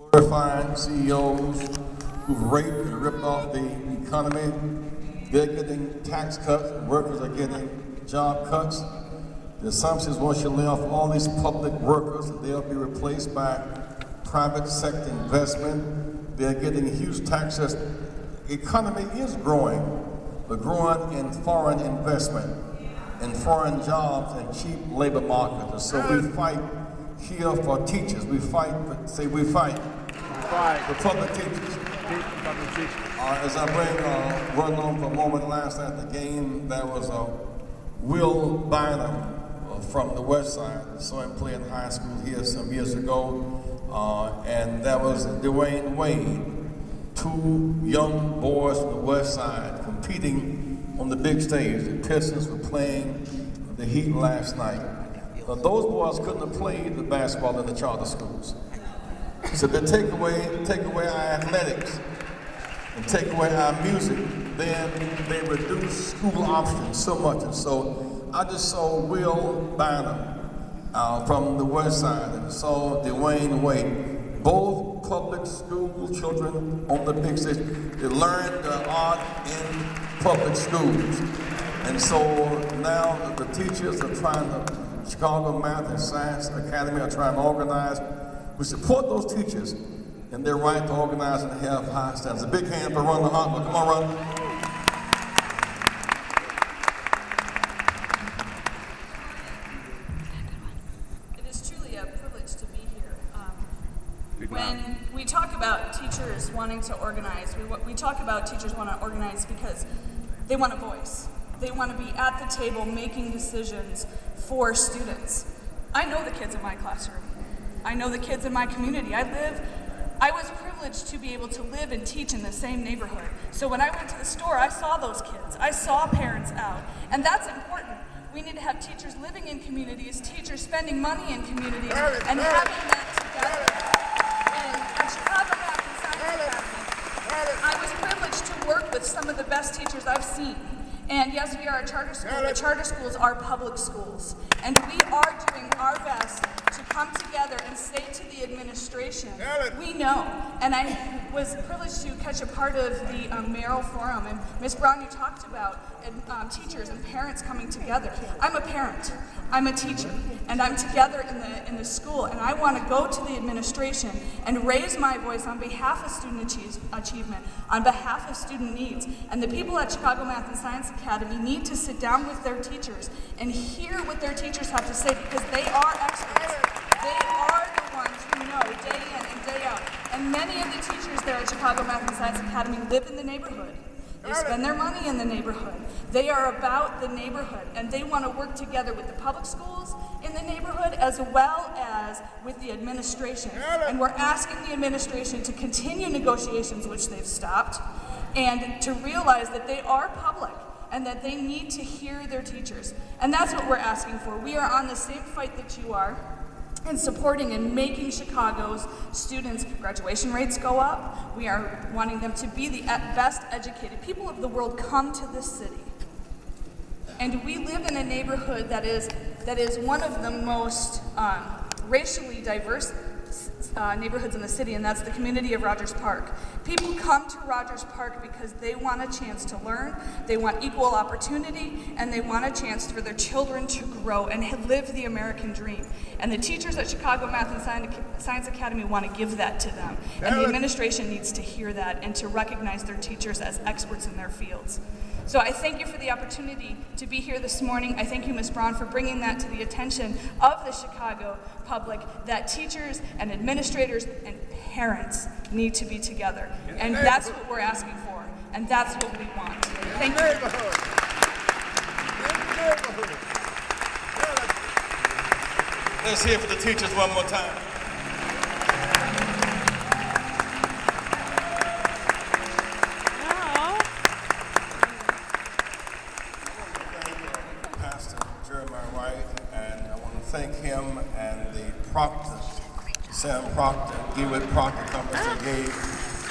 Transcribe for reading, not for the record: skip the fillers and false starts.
glorifying CEOs who've raped and ripped off the economy. They're getting tax cuts, workers are getting job cuts. The assumption is once you lay off all these public workers, they'll be replaced by private sector investment. They're getting huge taxes. The economy is growing, but growing in foreign investment, in foreign jobs and cheap labor markets. And so we fight here for teachers. We fight for public teachers. As I bring Run on for a moment, last night at the game, there was Will Bynum from the West Side. I saw him play in high school here some years ago. And that was Dwayne Wade, two young boys from the West Side competing on the big stage. The Pistons were playing the Heat last night. Those boys couldn't have played the basketball in the charter schools. So they take away our athletics and take away our music, then they reduce school options so much. And so I just saw Will Bynum from the West Side and saw Dwayne Wade, both public school children on the big stage. They learned art in public schools. And so now the teachers are trying to, Chicago Math and Science Academy are trying to organize. We support those teachers in their right to organize and have high standards. A big hand for Rhonda Hartwell. Come on, Rhonda. It is truly a privilege to be here. When we talk about teachers wanting to organize, we talk about teachers want to organize because they want a voice. They want to be at the table making decisions for students. I know the kids in my classroom. I know the kids in my community. I was privileged to be able to live and teach in the same neighborhood. So when I went to the store, I saw those kids. I saw parents out. And that's important. We need to have teachers living in communities, teachers spending money in communities, and having that together. And at Chicago Math and Science Academy, I was privileged to work with some of the best teachers I've seen. And yes, we are a charter school, but charter schools are public schools. And we are doing our best to come together and say to the administration, we know. And I was privileged to catch a part of the mayoral forum. And Ms. Brown, you talked about teachers and parents coming together. I'm a parent, I'm a teacher, and I'm together in the school. And I want to go to the administration and raise my voice on behalf of student achievement, on behalf of student needs. And the people at Chicago Math and Science Academy need to sit down with their teachers and hear what their teachers have to say, because they are experts. They are the ones who know day in and day out. And many of the teachers there at Chicago Math and Science Academy live in the neighborhood. They spend their money in the neighborhood. They are about the neighborhood, and they want to work together with the public schools in the neighborhood as well as with the administration. And we're asking the administration to continue negotiations, which they've stopped, and to realize that they are public and that they need to hear their teachers. And that's what we're asking for. We are on the same fight that you are, and supporting and making Chicago's students' graduation rates go up. We are wanting them to be the best educated people of the world come to this city. And we live in a neighborhood that is one of the most racially diverse neighborhoods in the city, and that's the community of Rogers Park. People come to Rogers Park because they want a chance to learn, they want equal opportunity, and they want a chance for their children to grow and live the American dream. And the teachers at Chicago Math and Science Academy want to give that to them. And the administration needs to hear that and to recognize their teachers as experts in their fields. So I thank you for the opportunity to be here this morning. I thank you, Ms. Braun, for bringing that to the attention of the Chicago public, that teachers and administrators and parents need to be together. And that's what we're asking for, and that's what we want. Thank you. Let's hear for the teachers one more time. Thank him and the Proctor, Sam Proctor, Dewitt Proctor Company gave